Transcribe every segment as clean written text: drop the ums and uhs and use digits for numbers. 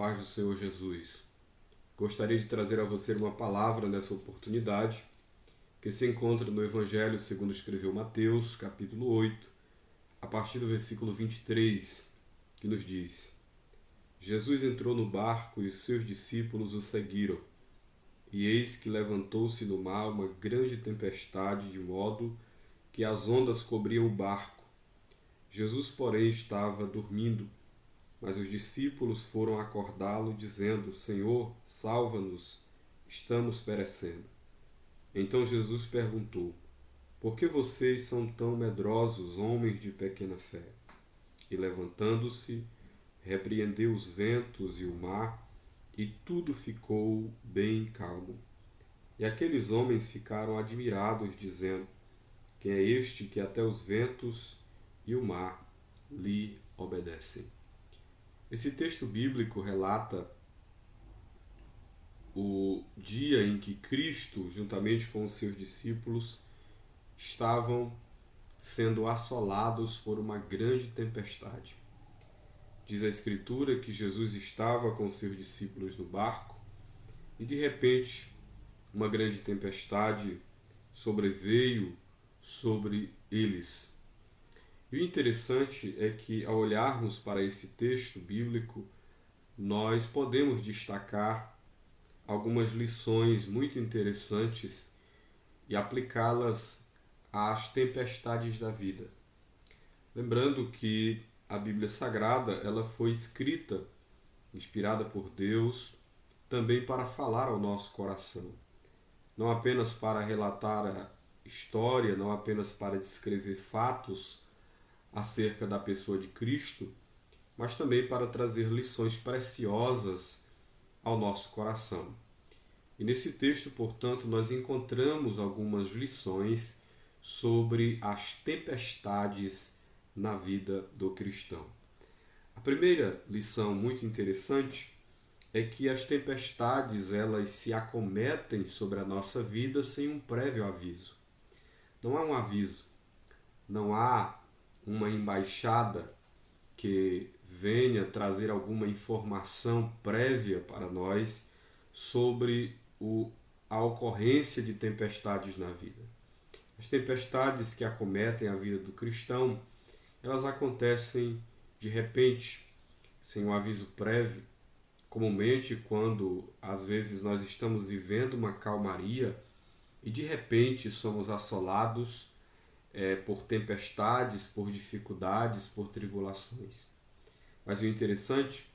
Paz do Senhor Jesus. Gostaria de trazer a você uma palavra nessa oportunidade, que se encontra no Evangelho segundo escreveu Mateus, capítulo 8, a partir do versículo 23, que nos diz: Jesus entrou no barco e os seus discípulos o seguiram. E eis que levantou-se no mar uma grande tempestade, de modo que as ondas cobriam o barco. Jesus, porém, estava dormindo. Mas os discípulos foram acordá-lo, dizendo: Senhor, salva-nos, estamos perecendo. Então Jesus perguntou: Por que vocês são tão medrosos, homens de pequena fé? E levantando-se, repreendeu os ventos e o mar, e tudo ficou bem calmo. E aqueles homens ficaram admirados, dizendo: Quem é este que até os ventos e o mar lhe obedecem? Esse texto bíblico relata o dia em que Cristo, juntamente com os seus discípulos, estavam sendo assolados por uma grande tempestade. Diz a Escritura que Jesus estava com os seus discípulos no barco e, de repente, uma grande tempestade sobreveio sobre eles. E o interessante é que, ao olharmos para esse texto bíblico, nós podemos destacar algumas lições muito interessantes e aplicá-las às tempestades da vida. Lembrando que a Bíblia Sagrada ela foi escrita, inspirada por Deus, também para falar ao nosso coração. Não apenas para relatar a história, não apenas para descrever fatos acerca da pessoa de Cristo, mas também para trazer lições preciosas ao nosso coração. E nesse texto, portanto, nós encontramos algumas lições sobre as tempestades na vida do cristão. A primeira lição muito interessante é que as tempestades elas se acometem sobre a nossa vida sem um prévio aviso. Não há um aviso, não há uma embaixada que venha trazer alguma informação prévia para nós sobre a ocorrência de tempestades na vida. As tempestades que acometem a vida do cristão, elas acontecem de repente, sem um aviso prévio, comumente quando às vezes nós estamos vivendo uma calmaria e de repente somos assolados por tempestades, por dificuldades, por tribulações. Mas o interessante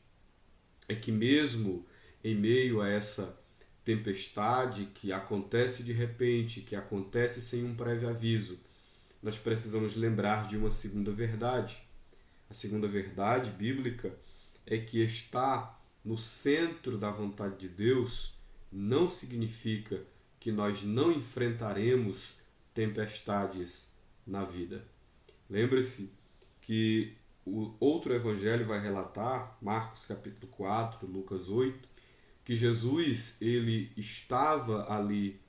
é que mesmo em meio a essa tempestade que acontece de repente, que acontece sem um prévio aviso, nós precisamos lembrar de uma segunda verdade. A segunda verdade bíblica é que estar no centro da vontade de Deus não significa que nós não enfrentaremos tempestades na vida. Lembre-se que o outro evangelho vai relatar, Marcos capítulo 4, Lucas 8, que Jesus ele estava ali,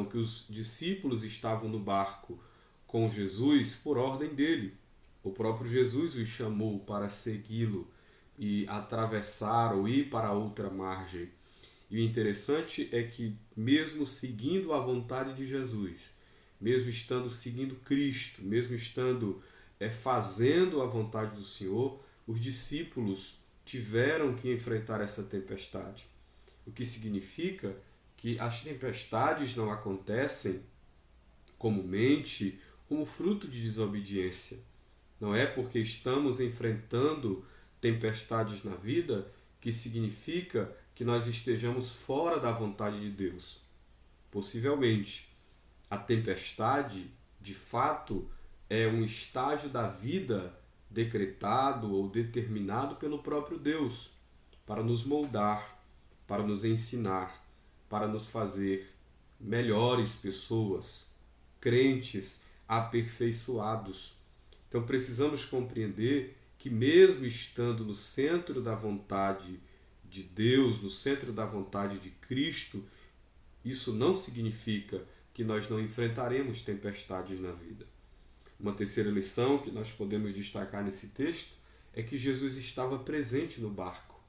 que os discípulos estavam no barco com Jesus por ordem dele. O próprio Jesus os chamou para segui-lo e atravessar ou ir para outra margem. E o interessante é que, mesmo seguindo a vontade de Jesus, mesmo estando seguindo Cristo, mesmo estando fazendo a vontade do Senhor, os discípulos tiveram que enfrentar essa tempestade. O que significa que as tempestades não acontecem comumente como fruto de desobediência. Não é porque estamos enfrentando tempestades na vida que significa que nós estejamos fora da vontade de Deus. Possivelmente, a tempestade, de fato, é um estágio da vida decretado ou determinado pelo próprio Deus para nos moldar, para nos ensinar, para nos fazer melhores pessoas, crentes aperfeiçoados. Então precisamos compreender que mesmo estando no centro da vontade de Deus, no centro da vontade de Cristo, isso não significa que nós não enfrentaremos tempestades na vida. Uma terceira lição que nós podemos destacar nesse texto é que Jesus estava presente no barco.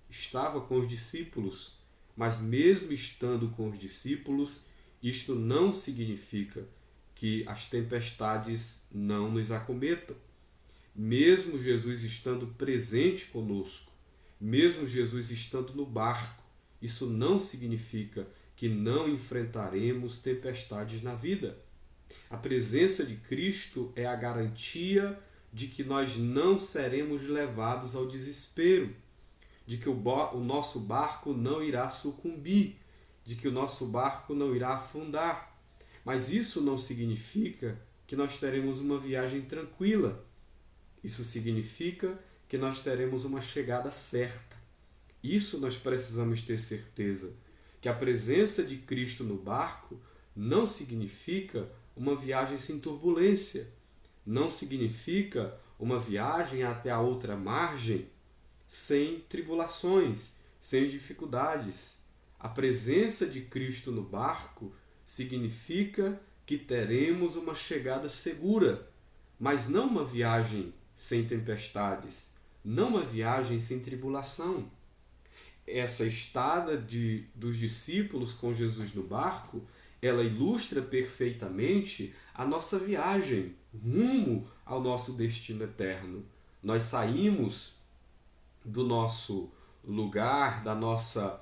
estava com os discípulos, mas mesmo estando com os discípulos, isto não significa que as tempestades não nos acometam. Mesmo Jesus estando presente conosco, mesmo Jesus estando no barco, isso não significa que não enfrentaremos tempestades na vida. A presença de Cristo é a garantia de que nós não seremos levados ao desespero, de que o nosso barco não irá sucumbir, de que o nosso barco não irá afundar. Mas isso não significa que nós teremos uma viagem tranquila. Isso significa que nós teremos uma chegada certa. Isso nós precisamos ter certeza, que a presença de Cristo no barco não significa uma viagem sem turbulência, não significa uma viagem até a outra margem sem tribulações, sem dificuldades. A presença de Cristo no barco significa que teremos uma chegada segura, mas não uma viagem sem tempestades, não uma viagem sem tribulação. Essa estada dos discípulos com Jesus no barco, ela ilustra perfeitamente a nossa viagem rumo ao nosso destino eterno. Nós saímos do nosso lugar, da nossa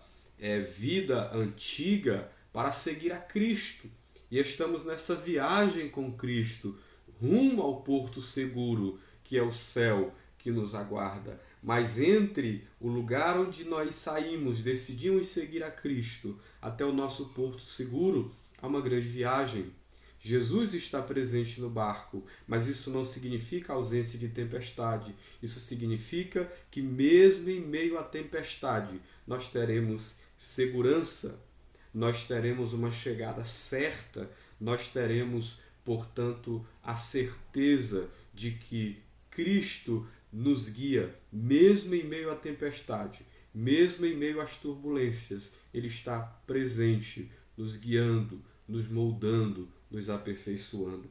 vida antiga para seguir a Cristo. E estamos nessa viagem com Cristo, rumo ao porto seguro, que é o céu que nos aguarda. Mas entre o lugar onde nós saímos, decidimos seguir a Cristo, até o nosso porto seguro, há uma grande viagem. Jesus está presente no barco, mas isso não significa ausência de tempestade. Isso significa que mesmo em meio à tempestade, nós teremos segurança, nós teremos uma chegada certa, nós teremos, portanto, a certeza de que Cristo nos guia, mesmo em meio à tempestade, mesmo em meio às turbulências. Ele está presente, nos guiando, nos moldando, nos aperfeiçoando.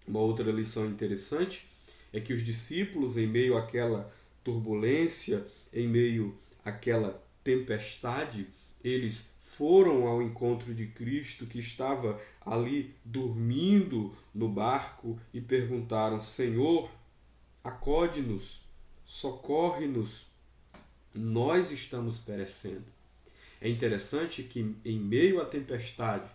Uma outra lição interessante é que os discípulos, em meio àquela turbulência, em meio àquela tempestade, eles foram ao encontro de Cristo, que estava ali dormindo no barco, e perguntaram: Senhor, acode-nos, socorre-nos, nós estamos perecendo. É interessante que, em meio à tempestade,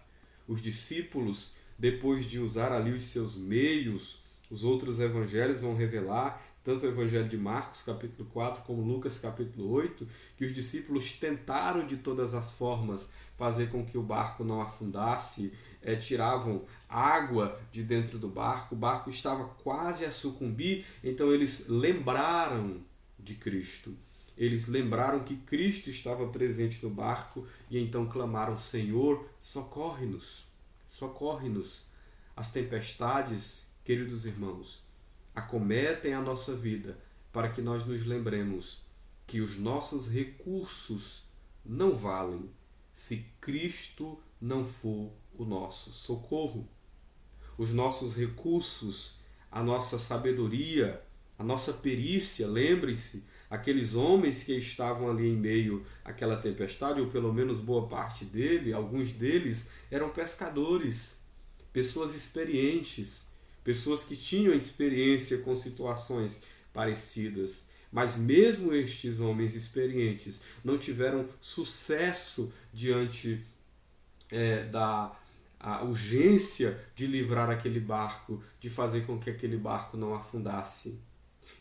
os discípulos, depois de usar ali os seus meios, os outros evangelhos vão revelar, tanto o evangelho de Marcos, capítulo 4, como Lucas, capítulo 8, que os discípulos tentaram de todas as formas fazer com que o barco não afundasse, tiravam água de dentro do barco, o barco estava quase a sucumbir, então eles lembraram de Cristo. Eles lembraram que Cristo estava presente no barco e então clamaram: Senhor, socorre-nos, socorre-nos. As tempestades, queridos irmãos, acometem a nossa vida para que nós nos lembremos que os nossos recursos não valem se Cristo não for o nosso socorro. Os nossos recursos, a nossa sabedoria, a nossa perícia, lembrem-se, aqueles homens que estavam ali em meio àquela tempestade, ou pelo menos boa parte dele, alguns deles eram pescadores, pessoas experientes, pessoas que tinham experiência com situações parecidas. Mas mesmo estes homens experientes não tiveram sucesso diante da urgência de livrar aquele barco, de fazer com que aquele barco não afundasse.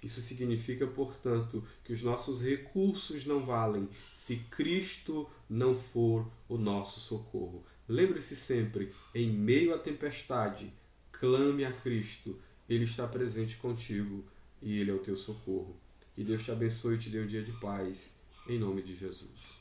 Isso significa, portanto, que os nossos recursos não valem se Cristo não for o nosso socorro. Lembre-se sempre, em meio à tempestade, clame a Cristo. Ele está presente contigo e Ele é o teu socorro. Que Deus te abençoe e te dê um dia de paz, em nome de Jesus.